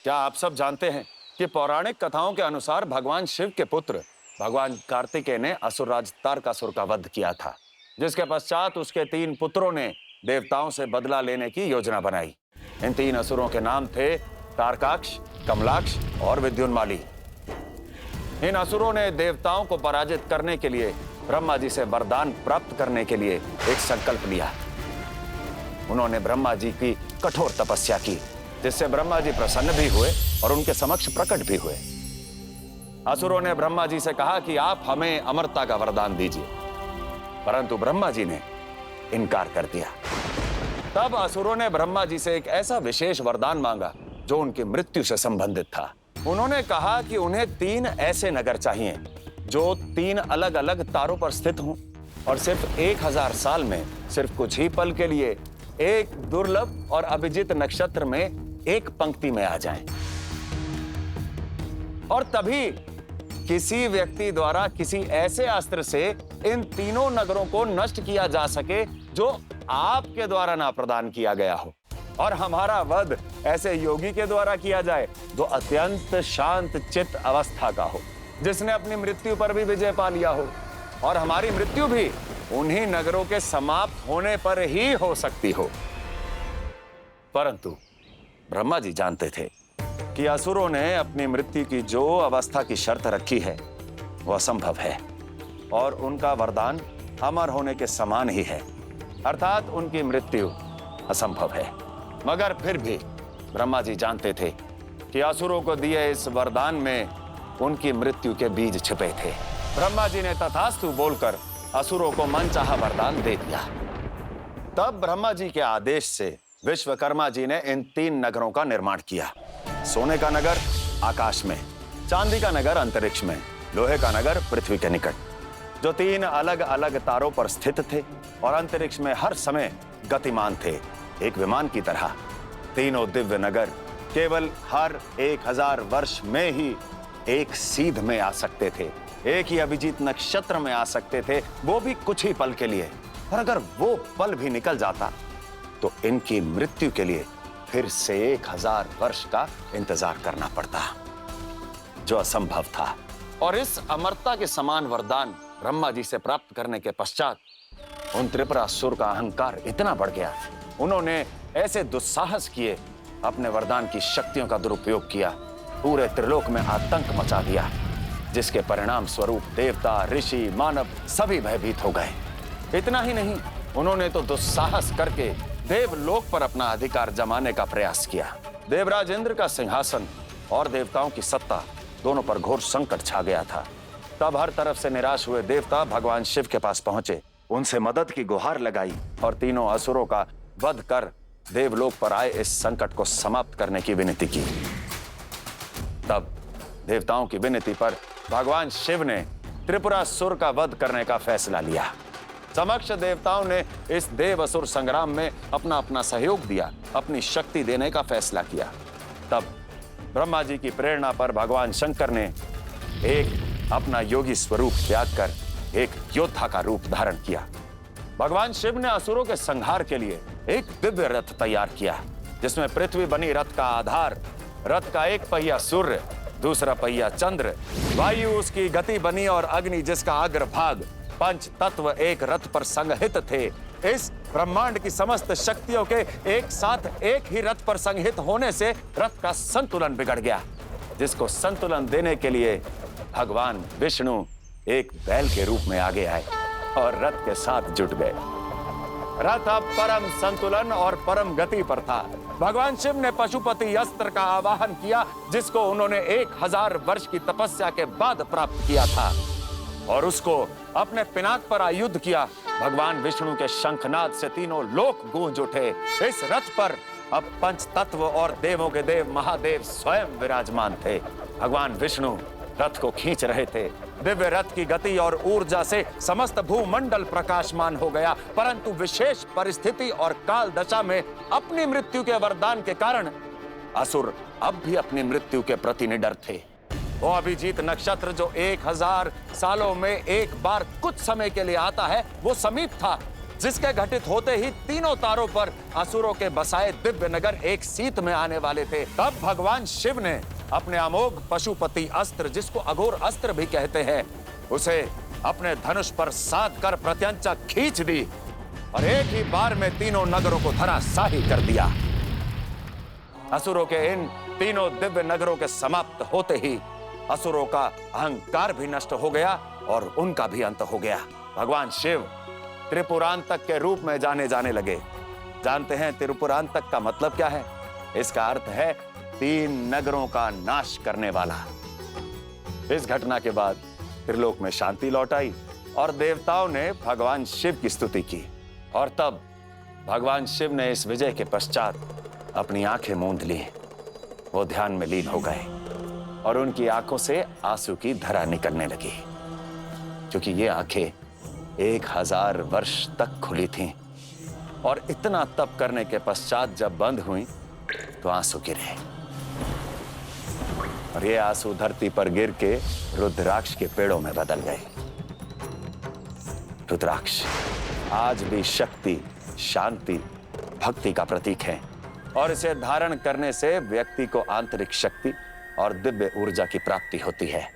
क्या आप सब जानते हैं कि पौराणिक कथाओं के अनुसार भगवान शिव के पुत्र भगवान कार्तिकेय ने असुरराज तारकासुर का वध किया था, जिसके पश्चात उसके 3 पुत्रों ने देवताओं से बदला लेने की योजना बनाई। इन 3 असुरों के नाम थे तारकाक्ष, कमलाक्ष और विद्युन्माली। इन असुरों ने देवताओं को पराजित करने के लिए ब्रह्मा जी से वरदान प्राप्त करने के लिए एक संकल्प लिया। उन्होंने ब्रह्मा जी की कठोर तपस्या की, जिससे ब्रह्मा जी प्रसन्न भी हुए और उनके समक्ष प्रकट भी हुए। असुरों ने ब्रह्मा जी से कहा कि आप हमें अमरता का वरदान दीजिए, परंतु ब्रह्मा जी ने इनकार कर दिया। तब असुरों ने ब्रह्मा जी से एक ऐसा विशेष वरदान मांगा जो उनकी मृत्यु से संबंधित था। उन्होंने कहा कि उन्हें 3 ऐसे नगर चाहिए जो 3 अलग अलग तारों पर स्थित हों और सिर्फ 1000 साल में, सिर्फ कुछ ही पल के लिए एक दुर्लभ और अभिजीत नक्षत्र में एक पंक्ति में आ जाएं। और तभी किसी व्यक्ति द्वारा किसी ऐसे अस्त्र से इन तीनों नगरों को नष्ट किया जा सके जो आपके द्वारा ना प्रदान किया गया हो, और हमारा वध ऐसे योगी के द्वारा किया जाए जो अत्यंत शांत चित्त अवस्था का हो, जिसने अपनी मृत्यु पर भी विजय पा लिया हो, और हमारी मृत्यु भी उन्हीं नगरों के समाप्त होने पर ही हो सकती हो। परंतु ब्रह्मा जी जानते थे कि असुरों ने अपनी मृत्यु की जो अवस्था की शर्त रखी है वह असंभव है, और उनका वरदान अमर होने के समान ही है, अर्थात उनकी मृत्यु असंभव है। मगर फिर भी ब्रह्मा जी जानते थे कि असुरों को दिए इस वरदान में उनकी मृत्यु के बीज छिपे थे। ब्रह्मा जी ने तथास्तु बोलकर असुरों को मनचाहा वरदान दे दिया। तब ब्रह्मा जी के आदेश से विश्वकर्मा जी ने इन 3 नगरों का निर्माण किया। सोने का नगर आकाश में, चांदी का नगर अंतरिक्ष में, लोहे का नगर पृथ्वी के निकट, जो 3 अलग अलग तारों पर स्थित थे और अंतरिक्ष में हर समय गतिमान थे, एक विमान की तरह। तीनों दिव्य नगर केवल हर 1000 वर्ष में ही एक सीध में आ सकते थे, एक ही अभिजीत नक्षत्र में आ सकते थे, वो भी कुछ ही पल के लिए। और अगर वो पल भी निकल जाता तो इनकी मृत्यु के लिए फिर से 1000 वर्ष का इंतजार करना पड़ता, जो असंभव था। और इस अमरता के समान वरदान ब्रह्मा जी से प्राप्त करने के पश्चात उन त्रिपुरासुर का अहंकार इतना बढ़ गया, उन्होंने ऐसे दुस्साहस किए, अपने वरदान की शक्तियों का दुरुपयोग किया, पूरे त्रिलोक में आतंक मचा दिया, जिसके परिणाम स्वरूप देवता, ऋषि, मानव सभी भयभीत हो गए। इतना ही नहीं, उन्होंने तो दुस्साहस करके देवलोक पर अपना अधिकार जमाने का प्रयास किया। देवराज इंद्र का सिंहासन और देवताओं की सत्ता दोनों पर घोर संकट छा गया था। तब हर तरफ से निराश हुए देवता भगवान शिव के पास पहुंचे, उनसे मदद की गुहार लगाई और तीनों असुरों का वध कर देवलोक पर आए इस संकट को समाप्त करने की विनती की। तब देवताओं की विनती पर भगवान शिव ने त्रिपुरासुर का वध करने का फैसला लिया। समक्ष देवताओं ने इस देव असुर संग्राम में अपना अपना सहयोग दिया, अपनी शक्ति देने का फैसला किया। तब ब्रह्मा जी की प्रेरणा पर भगवान शंकर ने एक अपना योगी स्वरूप त्याग कर एक योद्धा का रूप धारण किया। भगवान शिव ने असुरों के संहार के लिए एक दिव्य रथ तैयार किया, जिसमें पृथ्वी बनी रथ का आधार, रथ का एक पहिया सूर्य, दूसरा पहिया चंद्र, वायु उसकी गति बनी और अग्नि जिसका अग्रभाग, 5 तत्व एक रथ पर संहित थे। इस ब्रह्मांड की समस्त शक्तियों के एक साथ एक ही रथ पर संहित होने से रथ का संतुलन बिगड़ गया, जिसको संतुलन देने के लिए भगवान विष्णु एक बैल के रूप में आगे आए और रथ के साथ जुट गए। रथ अब परम संतुलन और परम गति पर था। भगवान शिव ने पशुपति अस्त्र का आवाहन किया, जिसको उन्होंने 1000 वर्ष की तपस्या के बाद प्राप्त किया था, और उसको अपने पिनाक पर आयुध किया। भगवान विष्णु के शंखनाद से तीनों लोक गूंज उठे। इस रथ पर अब 5 तत्व और देवों के देव महादेव स्वयं विराजमान थे। भगवान विष्णु रथ को खींच रहे थे। दिव्य रथ की गति और ऊर्जा से समस्त भूमंडल प्रकाशमान हो गया, परंतु विशेष परिस्थिति और काल दशा में अपनी मृत्यु के वरदान के कारण असुर अब भी अपनी मृत्यु के प्रति निडर थे। वो अभिजीत नक्षत्र जो 1000 सालों में एक बार कुछ समय के लिए आता है, वो समीप था। जिसके घटित होते ही तीनों तारों पर असुरों के बसाए दिव्य नगर एक सीत में आने वाले थे, तब भगवान शिव ने अपने अमोघ पशुपति अस्त्र, जिसको अघोर अस्त्र भी कहते हैं, उसे अपने धनुष पर साध कर प्रत्यंचा खींच दी और एक ही बार में तीनों नगरों को धराशाही कर दिया। असुरों के इन तीनों दिव्य नगरों के समाप्त होते ही असुरों का अहंकार भी नष्ट हो गया और उनका भी अंत हो गया। भगवान शिव त्रिपुरांतक के रूप में जाने लगे। जानते हैं त्रिपुरांतक का मतलब क्या है? इसका अर्थ है 3 नगरों का नाश करने वाला। इस घटना के बाद त्रिलोक में शांति लौट आई और देवताओं ने भगवान शिव की स्तुति की। और तब भगवान शिव ने इस विजय के पश्चात अपनी आंखें मूंद ली। वो ध्यान में लीन हो गए और उनकी आंखों से आंसू की धारा निकलने लगी, क्योंकि ये आंखें 1000 वर्ष तक खुली थीं और इतना तप करने के पश्चात जब बंद हुई तो आंसू गिरे और ये आंसू धरती पर गिर के रुद्राक्ष के पेड़ों में बदल गए। रुद्राक्ष आज भी शक्ति, शांति, भक्ति का प्रतीक है और इसे धारण करने से व्यक्ति को आंतरिक शक्ति और दिव्य ऊर्जा की प्राप्ति होती है।